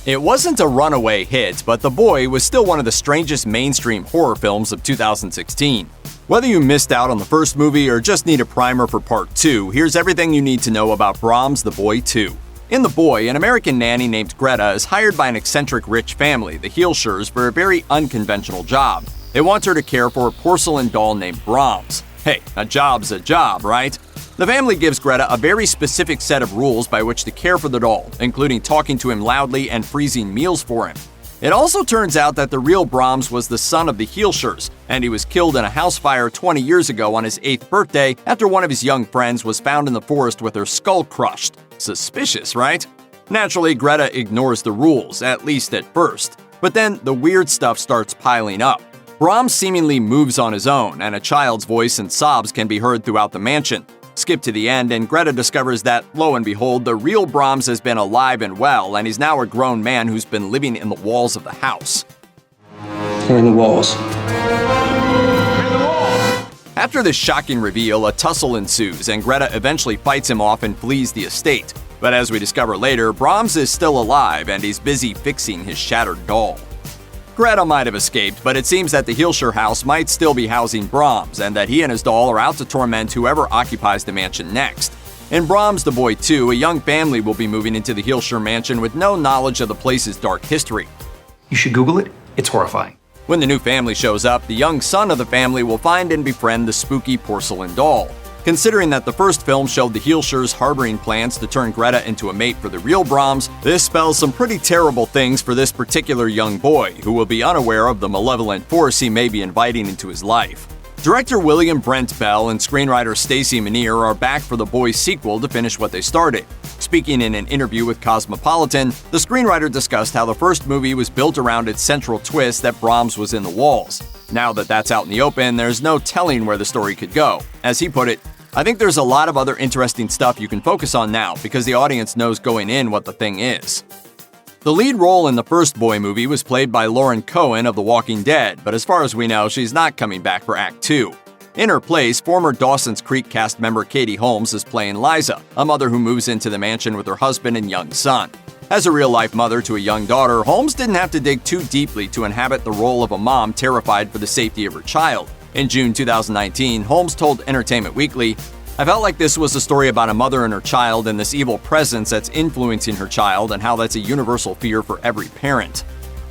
It wasn't a runaway hit, but The Boy was still one of the strangest mainstream horror films of 2016. Whether you missed out on the first movie or just need a primer for part 2, here's everything you need to know about Brahms' The Boy 2. In The Boy, an American nanny named Greta is hired by an eccentric rich family, the Heelshires, for a very unconventional job. They want her to care for a porcelain doll named Brahms. Hey, a job's a job, right? The family gives Greta a very specific set of rules by which to care for the doll, including talking to him loudly and freezing meals for him. It also turns out that the real Brahms was the son of the Heelshires, and he was killed in a house fire 20 years ago on his 8th birthday after one of his young friends was found in the forest with her skull crushed. Suspicious, right? Naturally, Greta ignores the rules, at least at first. But then the weird stuff starts piling up. Brahms seemingly moves on his own, and a child's voice and sobs can be heard throughout the mansion. Skip to the end, and Greta discovers that, lo and behold, the real Brahms has been alive and well, and he's now a grown man who's been living in the walls of the house. We're in the walls. After this shocking reveal, a tussle ensues, and Greta eventually fights him off and flees the estate. But as we discover later, Brahms is still alive, and he's busy fixing his shattered doll. Greta might have escaped, but it seems that the Heelshire house might still be housing Brahms, and that he and his doll are out to torment whoever occupies the mansion next. In Brahms' The Boy 2, a young family will be moving into the Heelshire mansion with no knowledge of the place's dark history. You should Google it. It's horrifying. When the new family shows up, the young son of the family will find and befriend the spooky porcelain doll. Considering that the first film showed the Heelshires harboring plans to turn Greta into a mate for the real Brahms, this spells some pretty terrible things for this particular young boy, who will be unaware of the malevolent force he may be inviting into his life. Director William Brent Bell and screenwriter Stacey Manier are back for The Boy sequel to finish what they started. Speaking in an interview with Cosmopolitan, the screenwriter discussed how the first movie was built around its central twist that Brahms was in the walls. Now that that's out in the open, there's no telling where the story could go. As he put it, "I think there's a lot of other interesting stuff you can focus on now because the audience knows going in what the thing is." The lead role in the first Boy movie was played by Lauren Cohen of The Walking Dead, but as far as we know, she's not coming back for Act 2. In her place, former Dawson's Creek cast member Katie Holmes is playing Liza, a mother who moves into the mansion with her husband and young son. As a real-life mother to a young daughter, Holmes didn't have to dig too deeply to inhabit the role of a mom terrified for the safety of her child. In June 2019, Holmes told Entertainment Weekly, "I felt like this was a story about a mother and her child and this evil presence that's influencing her child and how that's a universal fear for every parent."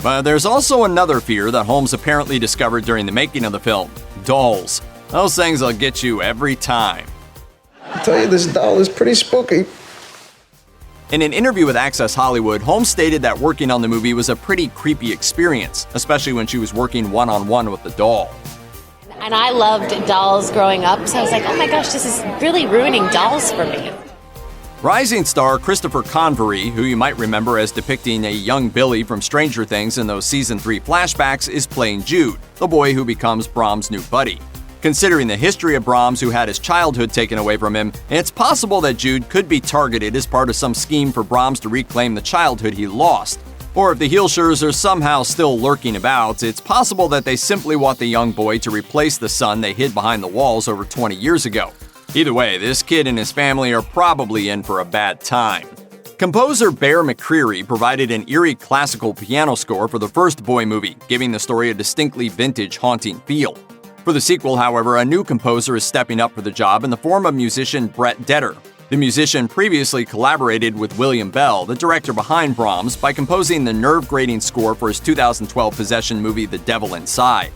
But there's also another fear that Holmes apparently discovered during the making of the film: dolls. Those things will get you every time. I tell you, this doll is pretty spooky. In an interview with Access Hollywood, Holmes stated that working on the movie was a pretty creepy experience, especially when she was working one-on-one with the doll. And I loved dolls growing up, so I was like, oh my gosh, this is really ruining dolls for me. Rising star Christopher Convery, who you might remember as depicting a young Billy from Stranger Things in those Season 3 flashbacks, is playing Jude, the boy who becomes Brahms' new buddy. Considering the history of Brahms, who had his childhood taken away from him, it's possible that Jude could be targeted as part of some scheme for Brahms to reclaim the childhood he lost. Or if the Heelshires are somehow still lurking about, it's possible that they simply want the young boy to replace the son they hid behind the walls over 20 years ago. Either way, this kid and his family are probably in for a bad time. Composer Bear McCreary provided an eerie classical piano score for the first Boy movie, giving the story a distinctly vintage, haunting feel. For the sequel, however, a new composer is stepping up for the job in the form of musician Brett Detter. The musician previously collaborated with William Bell, the director behind Brahms, by composing the nerve-grating score for his 2012 possession movie The Devil Inside.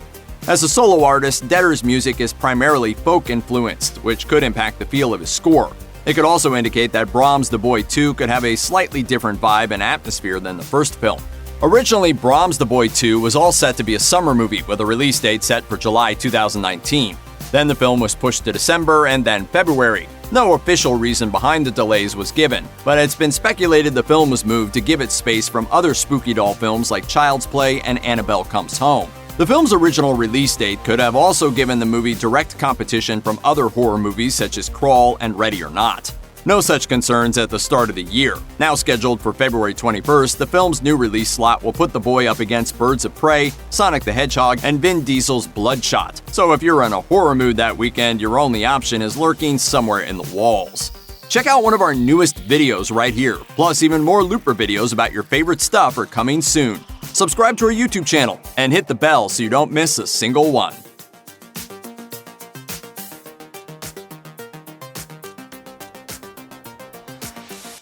As a solo artist, Detter's music is primarily folk-influenced, which could impact the feel of his score. It could also indicate that Brahms' The Boy 2 could have a slightly different vibe and atmosphere than the first film. Originally, Brahms' The Boy 2 was all set to be a summer movie with a release date set for July 2019. Then the film was pushed to December and then February. No official reason behind the delays was given, but it's been speculated the film was moved to give it space from other spooky doll films like Child's Play and Annabelle Comes Home. The film's original release date could have also given the movie direct competition from other horror movies such as Crawl and Ready or Not. No such concerns at the start of the year. Now scheduled for February 21st, the film's new release slot will put The Boy up against Birds of Prey, Sonic the Hedgehog, and Vin Diesel's Bloodshot. So if you're in a horror mood that weekend, your only option is lurking somewhere in the walls. Check out one of our newest videos right here, plus even more Looper videos about your favorite stuff are coming soon. Subscribe to our YouTube channel and hit the bell so you don't miss a single one.